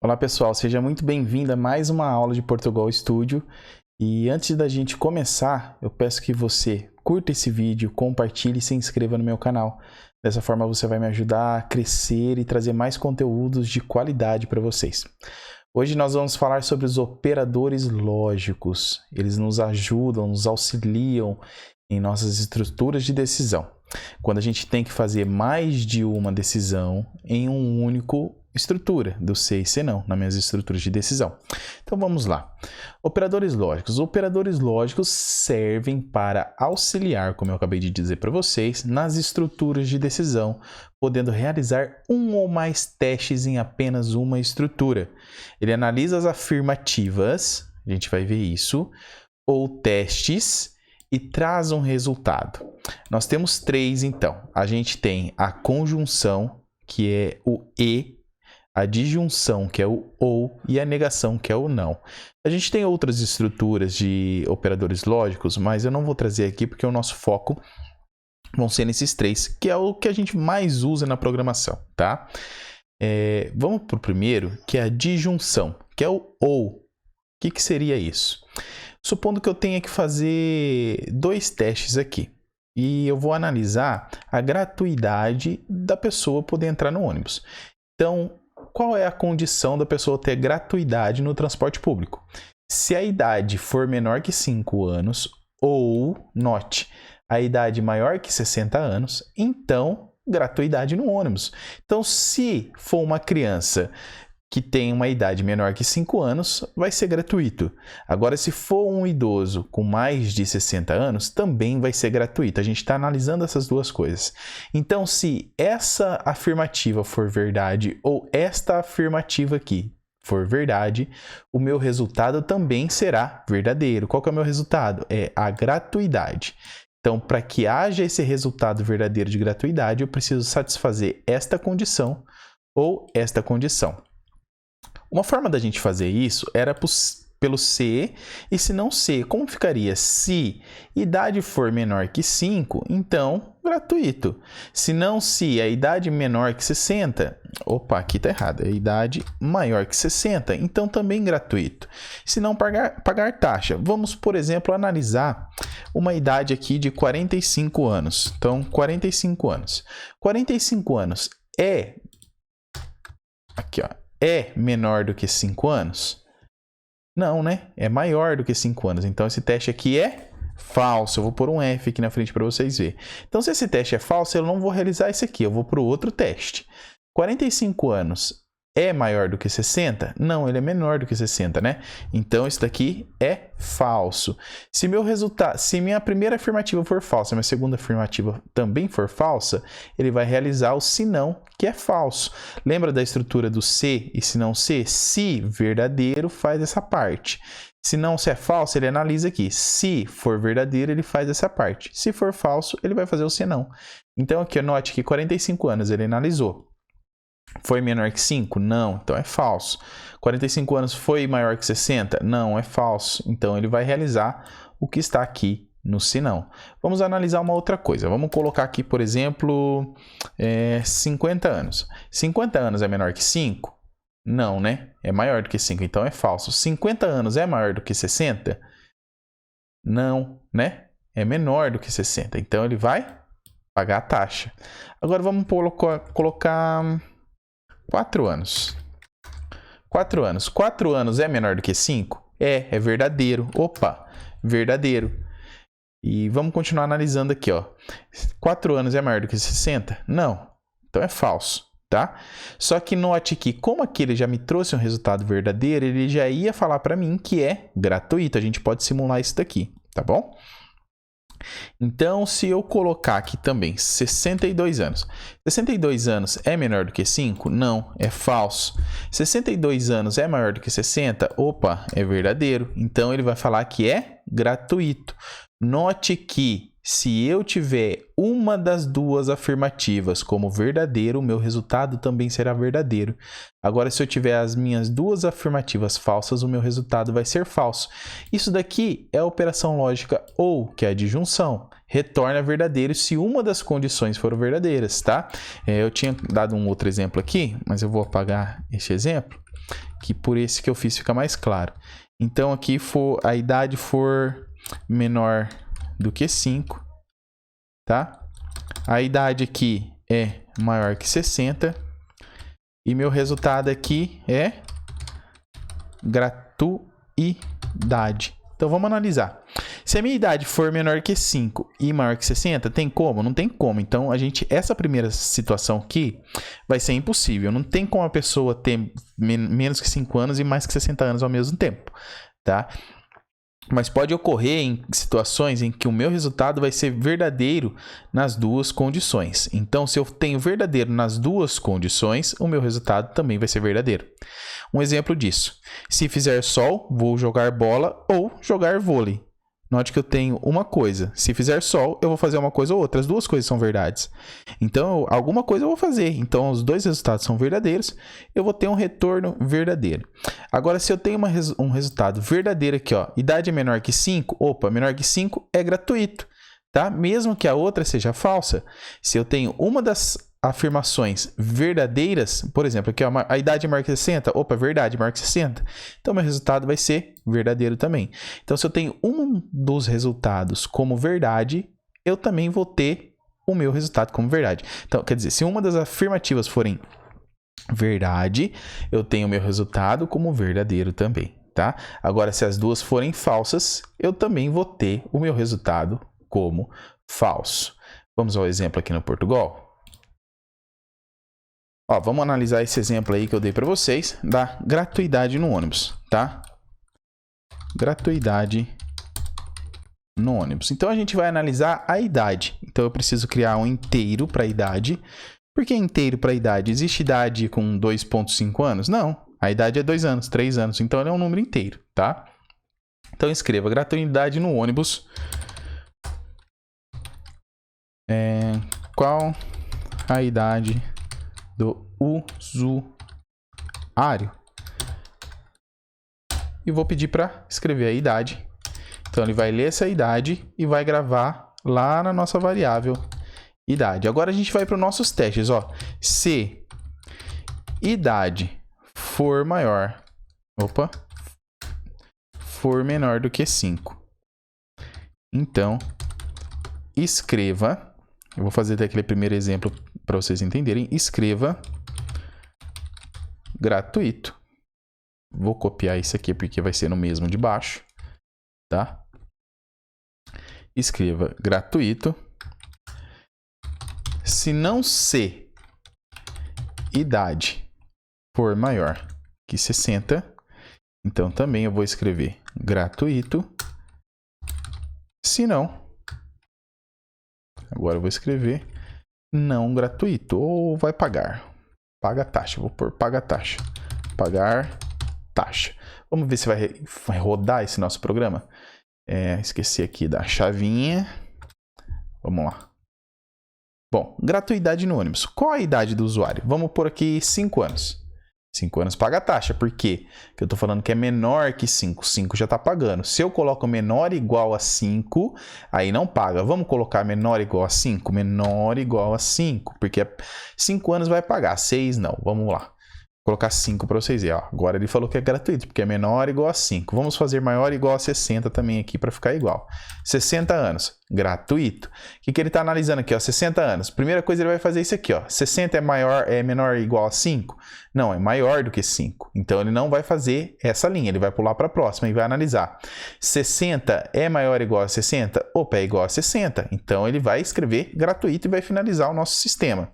Olá pessoal, seja muito bem-vindo a mais uma aula de Portugal Studio. E antes da gente começar, eu peço que você curta esse vídeo, compartilhe e se inscreva no meu canal. Dessa forma você vai me ajudar a crescer e trazer mais conteúdos de qualidade para vocês. Hoje nós vamos falar sobre os operadores lógicos. Eles nos ajudam, nos auxiliam em nossas estruturas de decisão. Quando a gente tem que fazer mais de uma decisão em um único estrutura, do C e C não, nas minhas estruturas de decisão. Então vamos lá. Operadores lógicos. Operadores lógicos servem para auxiliar, como eu acabei de dizer para vocês, nas estruturas de decisão, podendo realizar um ou mais testes em apenas uma estrutura. Ele analisa as afirmativas, a gente vai ver isso, ou testes, e traz um resultado. Nós temos três, então. A gente tem a conjunção, que é o e, a disjunção, que é o ou, e a negação, que é o não. A gente tem outras estruturas de operadores lógicos, mas eu não vou trazer aqui porque o nosso foco vão ser nesses três, que é o que a gente mais usa na programação, tá? Vamos para o primeiro, que é a disjunção, que é o ou. O que seria isso? Supondo que eu tenha que fazer dois testes aqui e eu vou analisar a gratuidade da pessoa poder entrar no ônibus. Então, qual é a condição da pessoa ter gratuidade no transporte público? Se a idade for menor que 5 anos ou, note, a idade maior que 60 anos, então gratuidade no ônibus. Então, se for uma criança que tem uma idade menor que 5 anos, vai ser gratuito. Agora, se for um idoso com mais de 60 anos, também vai ser gratuito. A gente está analisando essas duas coisas. Então, se essa afirmativa for verdade ou esta afirmativa aqui for verdade, o meu resultado também será verdadeiro. Qual que é o meu resultado? É a gratuidade. Então, para que haja esse resultado verdadeiro de gratuidade, eu preciso satisfazer esta condição ou esta condição. Uma forma da gente fazer isso era pelo C, e se não C, como ficaria? Se idade for menor que 5, então gratuito. Se não se a idade menor que 60, opa, aqui está errado, é a idade maior que 60, então também gratuito. Se não pagar taxa, vamos, por exemplo, analisar uma idade aqui de 45 anos. Então, 45 anos. 45 anos aqui, ó. É menor do que 5 anos? Não, né? É maior do que 5 anos. Então, esse teste aqui é falso. Eu vou pôr um F aqui na frente para vocês verem. Então, se esse teste é falso, eu não vou realizar esse aqui. Eu vou para o outro teste. 45 anos é maior do que 60? Não, ele é menor do que 60, né? Então, isso daqui é falso. Se meu resultado, se minha primeira afirmativa for falsa, minha segunda afirmativa também for falsa, ele vai realizar o se não, que é falso. Lembra da estrutura do se e se não se? Se verdadeiro, faz essa parte. Se não, se é falso, ele analisa aqui. Se for verdadeiro, ele faz essa parte. Se for falso, ele vai fazer o se não. Então, aqui, note que 45 anos ele analisou. Foi menor que 5? Não, então é falso. 45 anos foi maior que 60? Não, é falso. Então, ele vai realizar o que está aqui no se não. Vamos analisar uma outra coisa. Vamos colocar aqui, por exemplo, 50 anos. 50 anos é menor que 5? Não, né? É maior do que 5, então é falso. 50 anos é maior do que 60? Não, né? É menor do que 60, então ele vai pagar a taxa. Agora vamos colocar 4 anos. 4 anos. 4 anos é menor do que 5? É verdadeiro. Opa, verdadeiro. E vamos continuar analisando aqui, ó. 4 anos é maior do que 60? Não. Então é falso, tá? Só que note que, como aqui ele já me trouxe um resultado verdadeiro, ele já ia falar para mim que é gratuito. A gente pode simular isso daqui, tá bom? Então, se eu colocar aqui também 62 anos. 62 anos é menor do que 5? Não, é falso. 62 anos é maior do que 60? Opa, é verdadeiro. Então, ele vai falar que é gratuito. Note que Se eu tiver uma das duas afirmativas como verdadeiro, o meu resultado também será verdadeiro. Agora, se eu tiver as minhas duas afirmativas falsas, o meu resultado vai ser falso. Isso daqui é a operação lógica OU, que é a disjunção. Retorna verdadeiro se uma das condições for verdadeiras, tá? Eu tinha dado um outro exemplo aqui, mas eu vou apagar este exemplo, que por esse que eu fiz fica mais claro. Então, aqui a idade for menor do que 5, tá? A idade aqui é maior que 60 e meu resultado aqui é gratuidade. Então, vamos analisar. Se a minha idade for menor que 5 e maior que 60, tem como? Não tem como. Então, essa primeira situação aqui vai ser impossível. Não tem como a pessoa ter menos que 5 anos e mais que 60 anos ao mesmo tempo, tá? Mas pode ocorrer em situações em que o meu resultado vai ser verdadeiro nas duas condições. Então, se eu tenho verdadeiro nas duas condições, o meu resultado também vai ser verdadeiro. Um exemplo disso. Se fizer sol, vou jogar bola ou jogar vôlei. Note que eu tenho uma coisa. Se fizer sol, eu vou fazer uma coisa ou outra. As duas coisas são verdades. Então, alguma coisa eu vou fazer. Então, os dois resultados são verdadeiros. Eu vou ter um retorno verdadeiro. Agora, se eu tenho um resultado verdadeiro aqui, ó, idade é menor que 5, opa, menor que 5 é gratuito, tá? Mesmo que a outra seja falsa. Se eu tenho uma das afirmações verdadeiras, por exemplo, aqui ó, a idade é maior que 60, opa, verdade, maior que 60. Então, meu resultado vai ser verdadeiro também. Então, se eu tenho um dos resultados como verdade, eu também vou ter o meu resultado como verdade. Então, quer dizer, se uma das afirmativas forem verdade, eu tenho o meu resultado como verdadeiro também, tá? Agora, se as duas forem falsas, eu também vou ter o meu resultado como falso. Vamos ao exemplo aqui no Portugal. Ó, vamos analisar esse exemplo aí que eu dei para vocês da gratuidade no ônibus, tá? Gratuidade no ônibus. Então, a gente vai analisar a idade. Então, eu preciso criar um inteiro para a idade. Por que inteiro para a idade? Existe idade com 2,5 anos? Não. A idade é 2 anos, 3 anos. Então, ele é um número inteiro, tá? Então, escreva gratuidade no ônibus. Qual a idade do usuário? E vou pedir para escrever a idade. Então, ele vai ler essa idade e vai gravar lá na nossa variável idade. Agora, a gente vai para os nossos testes. Ó. Se idade for maior, for menor do que 5. Então, escreva, eu vou fazer daquele primeiro exemplo para vocês entenderem, escreva gratuito. Vou copiar isso aqui porque vai ser no mesmo de baixo, tá? Escreva gratuito. Se não se idade for maior que 60, então também eu vou escrever gratuito. Se não, agora eu vou escrever não gratuito ou vai pagar. Paga taxa, vou pôr paga taxa. Pagar taxa. Vamos ver se vai rodar esse nosso programa. Esqueci aqui da chavinha. Vamos lá. Bom, gratuidade no ônibus. Qual a idade do usuário? Vamos pôr aqui 5 anos. 5 anos paga a taxa. Por quê? Porque eu estou falando que é menor que 5. 5 já está pagando. Se eu coloco menor igual a 5, aí não paga. Vamos colocar menor igual a 5? Menor igual a 5. Porque 5 anos vai pagar. 6 não. Vamos lá. Vou colocar 5 para vocês verem. Ó, agora ele falou que é gratuito, porque é menor igual a 5. Vamos fazer maior igual a 60 também aqui para ficar igual. 60 anos, gratuito. O que ele está analisando aqui? Ó, 60 anos. Primeira coisa ele vai fazer isso aqui. Ó. 60 é menor igual a 5? Não, é maior do que 5. Então ele não vai fazer essa linha, ele vai pular para a próxima e vai analisar. 60 é maior igual a 60? Opa, é igual a 60. Então ele vai escrever gratuito e vai finalizar o nosso sistema.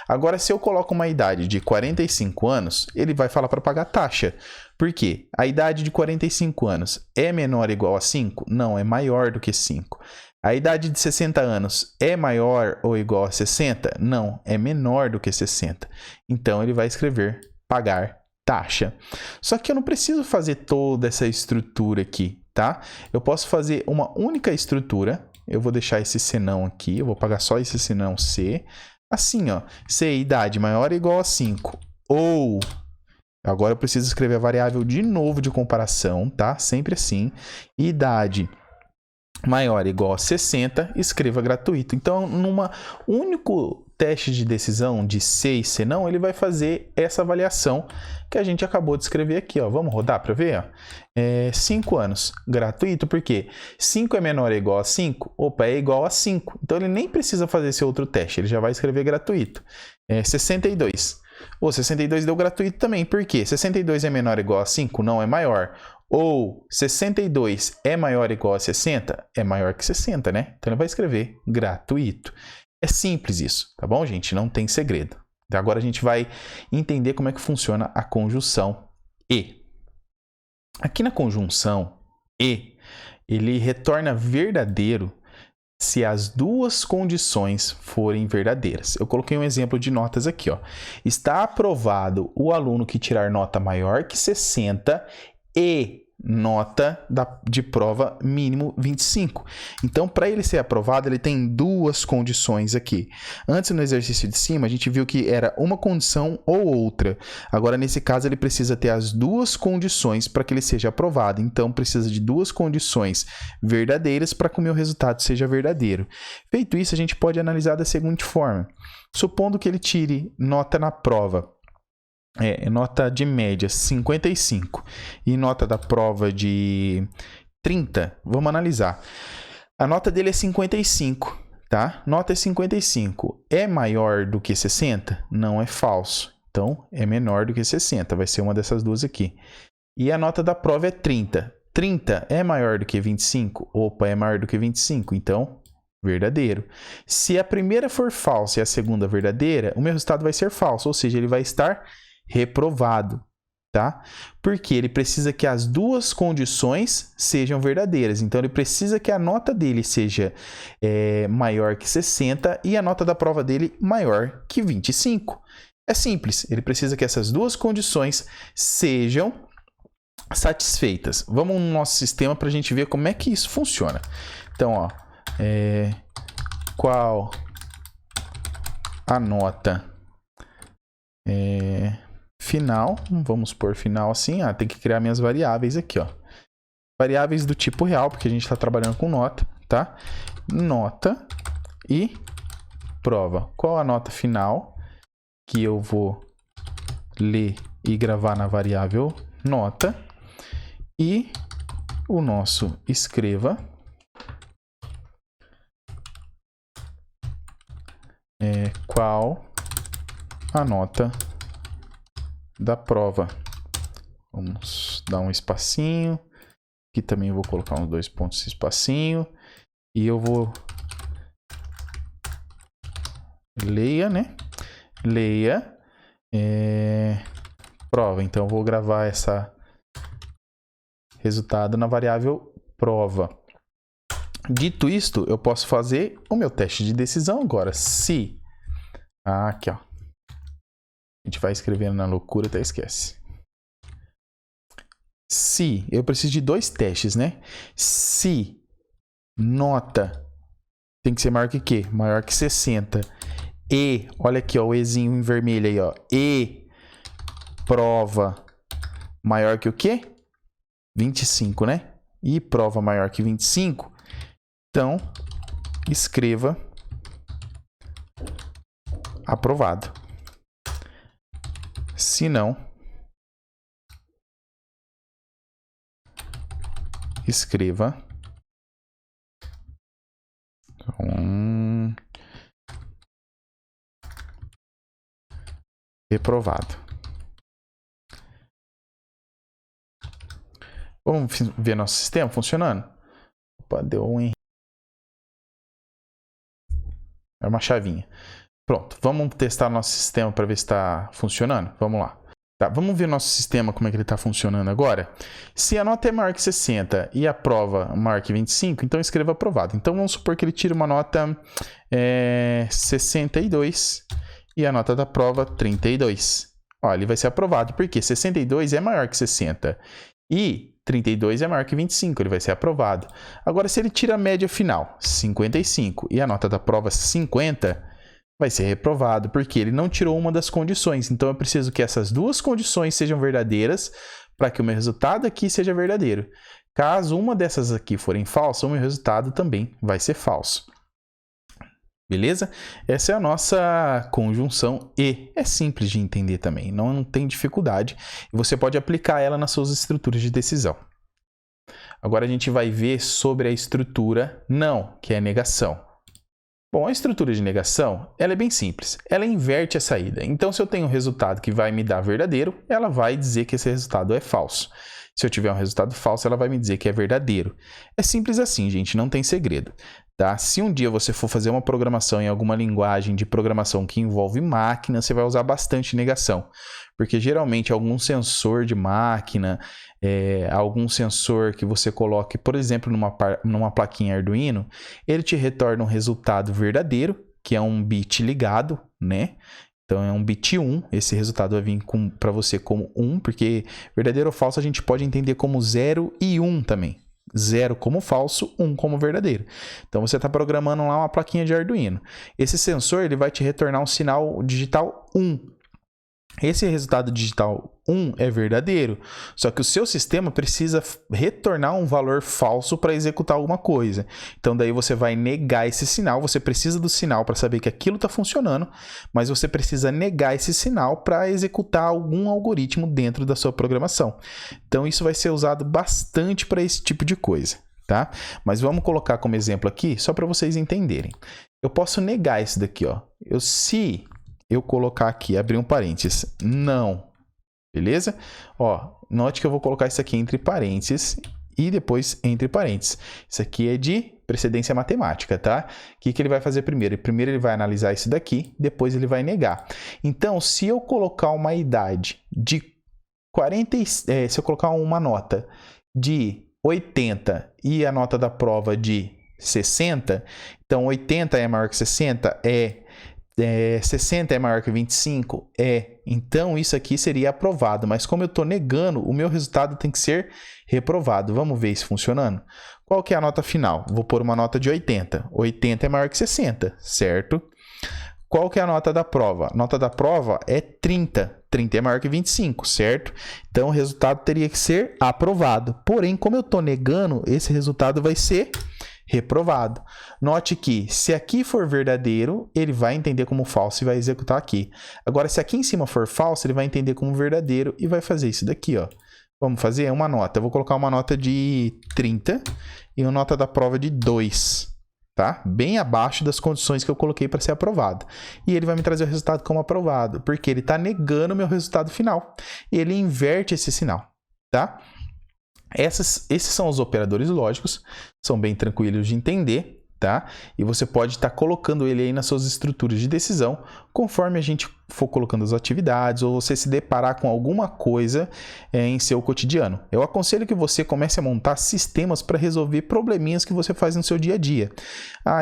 Agora, se eu coloco uma idade de 45 anos, ele vai falar para pagar taxa. Por quê? A idade de 45 anos é menor ou igual a 5? Não, é maior do que 5. A idade de 60 anos é maior ou igual a 60? Não, é menor do que 60. Então, ele vai escrever pagar taxa. Só que eu não preciso fazer toda essa estrutura aqui, tá? Eu posso fazer uma única estrutura. eu vou deixar esse senão aqui, eu vou apagar só esse senão C. Assim, ó, C, idade maior ou igual a 5. Ou, agora eu preciso escrever a variável de novo de comparação, tá? Sempre assim. Idade maior ou igual a 60, escreva gratuito. Então, numa único teste de decisão de C e C não, ele vai fazer essa avaliação que a gente acabou de escrever aqui, ó. Vamos rodar para ver, ó. 5 anos, gratuito, porque 5 é menor ou igual a 5? Opa, é igual a 5. Então, ele nem precisa fazer esse outro teste, ele já vai escrever gratuito. 62. 62 deu gratuito também, por quê? 62 é menor ou igual a 5? Não, é maior. Ou 62 é maior ou igual a 60? É maior que 60, né? Então, ele vai escrever gratuito. É simples isso, tá bom, gente? Não tem segredo. Então, agora a gente vai entender como é que funciona a conjunção e. Aqui na conjunção e, ele retorna verdadeiro se as duas condições forem verdadeiras. Eu coloquei um exemplo de notas aqui, ó. Está aprovado o aluno que tirar nota maior que 60 e nota de prova mínimo 25. Então, para ele ser aprovado, ele tem duas condições aqui. Antes, no exercício de cima, a gente viu que era uma condição ou outra. Agora, nesse caso, ele precisa ter as duas condições para que ele seja aprovado. Então, precisa de duas condições verdadeiras para que o meu resultado seja verdadeiro. Feito isso, a gente pode analisar da seguinte forma. Supondo que ele tire nota na prova, nota de média 55 e nota da prova de 30, vamos analisar. A nota dele é 55, tá? Nota é 55. É maior do que 60? Não, é falso. Então, é menor do que 60. Vai ser uma dessas duas aqui. E a nota da prova é 30. 30 é maior do que 25? Opa, é maior do que 25. Então, verdadeiro. Se a primeira for falsa e a segunda verdadeira, o meu resultado vai ser falso. Ou seja, ele vai estar reprovado, tá? Porque ele precisa que as duas condições sejam verdadeiras. Então, ele precisa que a nota dele seja maior que 60 e a nota da prova dele maior que 25. É simples. Ele precisa que essas duas condições sejam satisfeitas. Vamos no nosso sistema para a gente ver como é que isso funciona. Então, ó, qual a nota final, vamos por final assim, tem que criar minhas variáveis aqui, ó. Variáveis do tipo real, porque a gente está trabalhando com nota, tá? Nota e prova. Qual a nota final que eu vou ler e gravar na variável nota? E o nosso escreva qual a nota da prova. Vamos dar um espacinho. Aqui também eu vou colocar uns 2 pontos de espacinho. E eu vou... Leia, né? Leia. Prova. Então, eu vou gravar essa resultado na variável prova. Dito isto, eu posso fazer o meu teste de decisão agora. Se... aqui, ó. A gente vai escrevendo na loucura até esquece. Se, eu preciso de 2 testes, né? Se nota tem que ser maior que quê? Maior que 60. E, olha aqui, ó, o Ezinho em vermelho aí, ó. E prova maior que o quê? 25, né? E prova maior que 25. Então, escreva aprovado. Se não, escreva reprovado. Vamos ver nosso sistema funcionando? Opa, deu um erro. É uma chavinha. Pronto, vamos testar nosso sistema para ver se está funcionando? Vamos lá. Tá, vamos ver nosso sistema, como é que ele está funcionando agora. Se a nota é maior que 60 e a prova maior que 25, então escreva aprovado. Então vamos supor que ele tira uma nota 62 e a nota da prova 32. Ó, ele vai ser aprovado, porque 62 é maior que 60 e 32 é maior que 25, ele vai ser aprovado. Agora, se ele tira a média final, 55, e a nota da prova 50, vai ser reprovado, porque ele não tirou uma das condições. Então, eu preciso que essas duas condições sejam verdadeiras para que o meu resultado aqui seja verdadeiro. Caso uma dessas aqui forem falsas, o meu resultado também vai ser falso. Beleza? Essa é a nossa conjunção e. É simples de entender também, não tem dificuldade. E você pode aplicar ela nas suas estruturas de decisão. Agora a gente vai ver sobre a estrutura não, que é a negação. Bom, a estrutura de negação, ela é bem simples. Ela inverte a saída. Então, se eu tenho um resultado que vai me dar verdadeiro, ela vai dizer que esse resultado é falso. Se eu tiver um resultado falso, ela vai me dizer que é verdadeiro. É simples assim, gente, não tem segredo. Tá? Se um dia você for fazer uma programação em alguma linguagem de programação que envolve máquina, você vai usar bastante negação. Porque geralmente algum sensor de máquina, algum sensor que você coloque, por exemplo, numa plaquinha Arduino, ele te retorna um resultado verdadeiro, que é um bit ligado, né? Então é um bit 1, esse resultado vai vir para você como 1, porque verdadeiro ou falso a gente pode entender como 0 e 1 também. 0 como falso, 1 como verdadeiro. Então você está programando lá uma plaquinha de Arduino. Esse sensor ele vai te retornar um sinal digital 1. Esse resultado digital 1 é verdadeiro, só que o seu sistema precisa retornar um valor falso para executar alguma coisa. Então daí você vai negar esse sinal, você precisa do sinal para saber que aquilo está funcionando, mas você precisa negar esse sinal para executar algum algoritmo dentro da sua programação. Então isso vai ser usado bastante para esse tipo de coisa, tá? Mas vamos colocar como exemplo aqui, só para vocês entenderem. Eu posso negar isso daqui, ó. Se eu colocar aqui, abrir um parênteses, não, beleza? Ó, note que eu vou colocar isso aqui entre parênteses e depois entre parênteses. Isso aqui é de precedência matemática, tá? O que ele vai fazer primeiro? Primeiro ele vai analisar isso daqui, depois ele vai negar. Então, se eu colocar uma idade de 40, se eu colocar uma nota de 80 e a nota da prova de 60, então 80 é maior que 60, 60 é maior que 25? Então isso aqui seria aprovado, mas como eu estou negando, o meu resultado tem que ser reprovado. Vamos ver isso funcionando? Qual que é a nota final? Vou pôr uma nota de 80. 80 é maior que 60, certo? Qual que é a nota da prova? A nota da prova é 30. 30 é maior que 25, certo? Então o resultado teria que ser aprovado. Porém, como eu estou negando, esse resultado vai ser reprovado. Note que se aqui for verdadeiro, ele vai entender como falso e vai executar aqui. Agora, se aqui em cima for falso, ele vai entender como verdadeiro e vai fazer isso daqui, ó. Vamos fazer uma nota. Eu vou colocar uma nota de 30 e uma nota da prova de 2, tá? Bem abaixo das condições que eu coloquei para ser aprovado. E ele vai me trazer o resultado como aprovado, porque ele está negando o meu resultado final. E ele inverte esse sinal, tá? Esses são os operadores lógicos, são bem tranquilos de entender, tá? E você pode estar colocando ele aí nas suas estruturas de decisão, conforme a gente for colocando as atividades ou você se deparar com alguma coisa em seu cotidiano. Eu aconselho que você comece a montar sistemas para resolver probleminhas que você faz no seu dia a dia.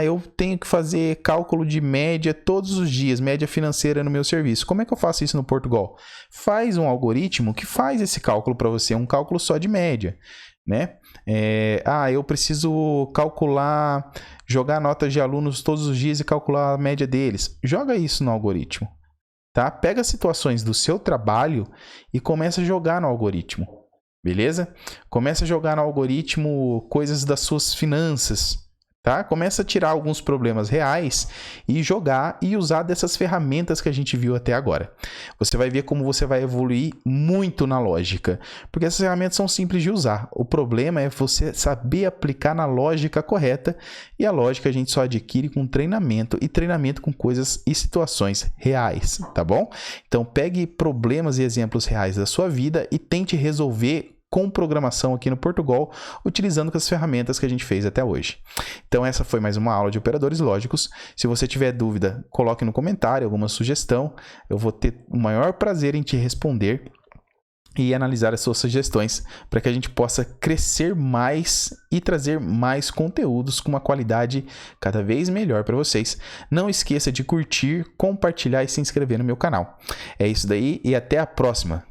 Eu tenho que fazer cálculo de média todos os dias, média financeira no meu serviço. Como é que eu faço isso no Portugal? Faz um algoritmo que faz esse cálculo para você, um cálculo só de média, né? Eu preciso calcular, jogar notas de alunos todos os dias e calcular a média deles. Joga isso no algoritmo, tá? Pega situações do seu trabalho e começa a jogar no algoritmo, beleza? Começa a jogar no algoritmo coisas das suas finanças, tá? Começa a tirar alguns problemas reais e jogar e usar dessas ferramentas que a gente viu até agora. Você vai ver como você vai evoluir muito na lógica, porque essas ferramentas são simples de usar. O problema é você saber aplicar na lógica correta, e a lógica a gente só adquire com treinamento, e treinamento com coisas e situações reais, tá bom? Então pegue problemas e exemplos reais da sua vida e tente resolver com programação aqui no Portugal, utilizando as ferramentas que a gente fez até hoje. Então essa foi mais uma aula de operadores lógicos. Se você tiver dúvida, coloque no comentário alguma sugestão. Eu vou ter o maior prazer em te responder e analisar as suas sugestões para que a gente possa crescer mais e trazer mais conteúdos com uma qualidade cada vez melhor para vocês. Não esqueça de curtir, compartilhar e se inscrever no meu canal. É isso daí e até a próxima.